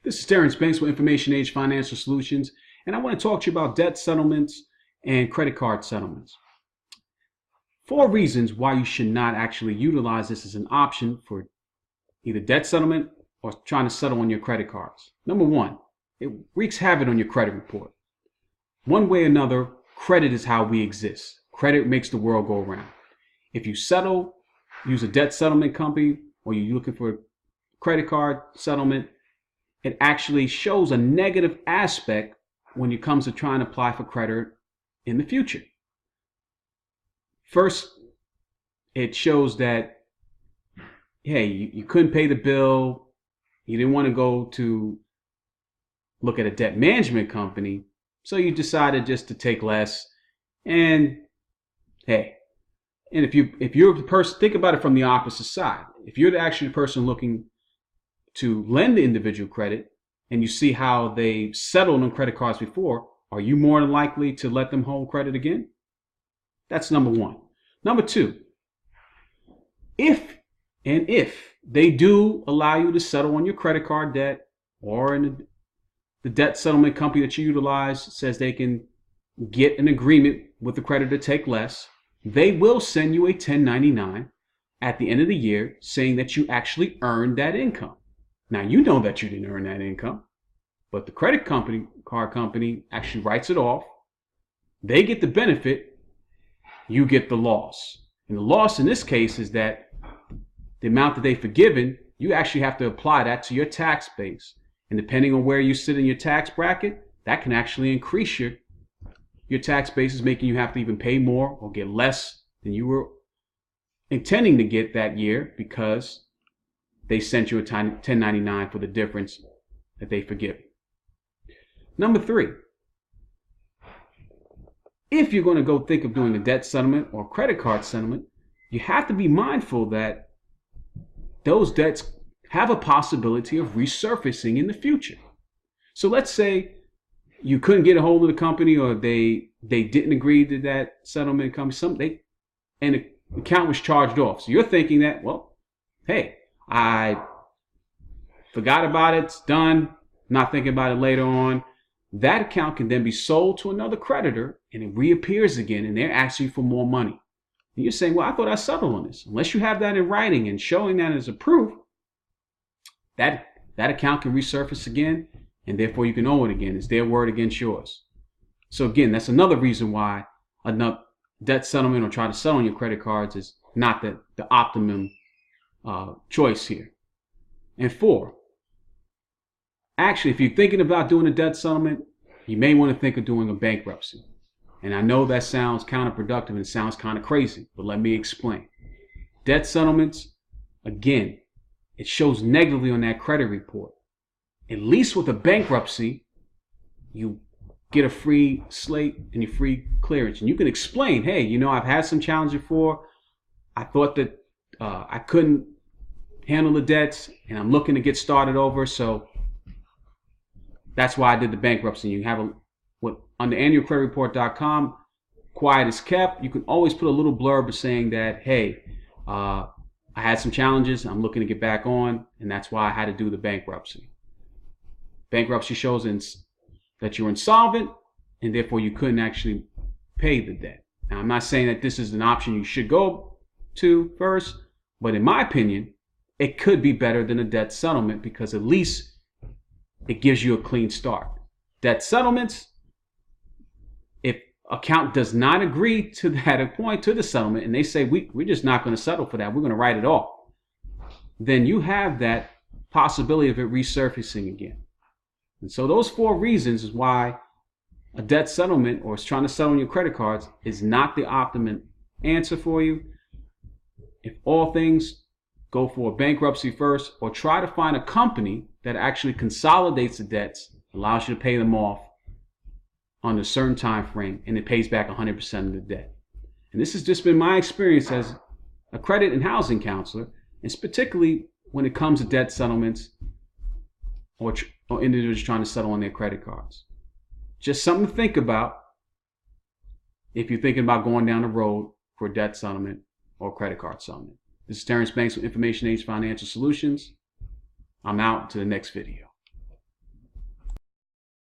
This is Terrence Banks with Information Age Financial Solutions, and I want to talk to you about debt settlements and credit card settlements. 4 reasons why you should not actually utilize this as an option for either debt settlement or trying to settle on your credit cards. Number 1, it wreaks havoc on your credit report. One way or another, credit is how we exist. Credit makes the world go around. If you settle, use a debt settlement company, or you're looking for a credit card settlement, it actually shows a negative aspect when it comes to trying to apply for credit in the future. First, it shows that, hey, you couldn't pay the bill, you didn't want to go to look at a debt management company, so you decided just to take less. And hey, and if you're the person, think about it from the opposite side. If you're actually the person looking to lend the individual credit and you see how they settled on credit cards before, are you more than likely to let them hold credit again? That's number 1. Number 2, if they do allow you to settle on your credit card debt, or in the debt settlement company that you utilize says they can get an agreement with the creditor to take less, they will send you a 1099 at the end of the year saying that you actually earned that income. Now, you know that you didn't earn that income, but the credit card company actually writes it off. They get the benefit, you get the loss. And the loss in this case is that the amount that they've forgiven, you actually have to apply that to your tax base. And depending on where you sit in your tax bracket, that can actually increase your tax basis, making you have to even pay more or get less than you were intending to get that year because they sent you a 1099 for the difference that they forgive. Number 3, if you're going to go think of doing a debt settlement or credit card settlement, you have to be mindful that those debts have a possibility of resurfacing in the future. So let's say you couldn't get a hold of the company, or they didn't agree to that settlement company, and the account was charged off. So you're thinking that, well, hey, I forgot about it, it's done, not thinking about it later on. That account can then be sold to another creditor and it reappears again, and they're asking you for more money. And you're saying, well, I thought I settled on this. Unless you have that in writing and showing that as a proof, that account can resurface again, and therefore you can owe it again. It's their word against yours. So again, that's another reason why a debt settlement or try to settle on your credit cards is not the optimum choice here. And 4, actually, if you're thinking about doing a debt settlement, you may want to think of doing a bankruptcy. And I know that sounds counterproductive and it sounds kind of crazy, but let me explain. Debt settlements, again, it shows negatively on that credit report. At least with a bankruptcy, you get a free slate and your free clearance. And you can explain, hey, you know, I've had some challenges before. I thought that I couldn't handle the debts and I'm looking to get started over. So that's why I did the bankruptcy. You have on the annualcreditreport.com, quiet is kept. You can always put a little blurb saying that, hey, I had some challenges, I'm looking to get back on, and that's why I had to do the bankruptcy. Bankruptcy shows that you're insolvent, and therefore you couldn't actually pay the debt. Now, I'm not saying that this is an option you should go to first, but in my opinion, it could be better than a debt settlement because at least it gives you a clean start. Debt settlements, if account does not agree to that point, to the settlement, and they say, we're just not going to settle for that, we're going to write it off, then you have that possibility of it resurfacing again. And so those 4 reasons is why a debt settlement or trying to settle on your credit cards is not the optimum answer for you. If all things, go for a bankruptcy first, or try to find a company that actually consolidates the debts, allows you to pay them off on a certain time frame, and it pays back 100% of the debt. And this has just been my experience as a credit and housing counselor, and particularly when it comes to debt settlements or individuals trying to settle on their credit cards. Just something to think about if you're thinking about going down the road for a debt settlement or credit card settlement. This is Terrence Banks with Information Age Financial Solutions. I'm out to the next video.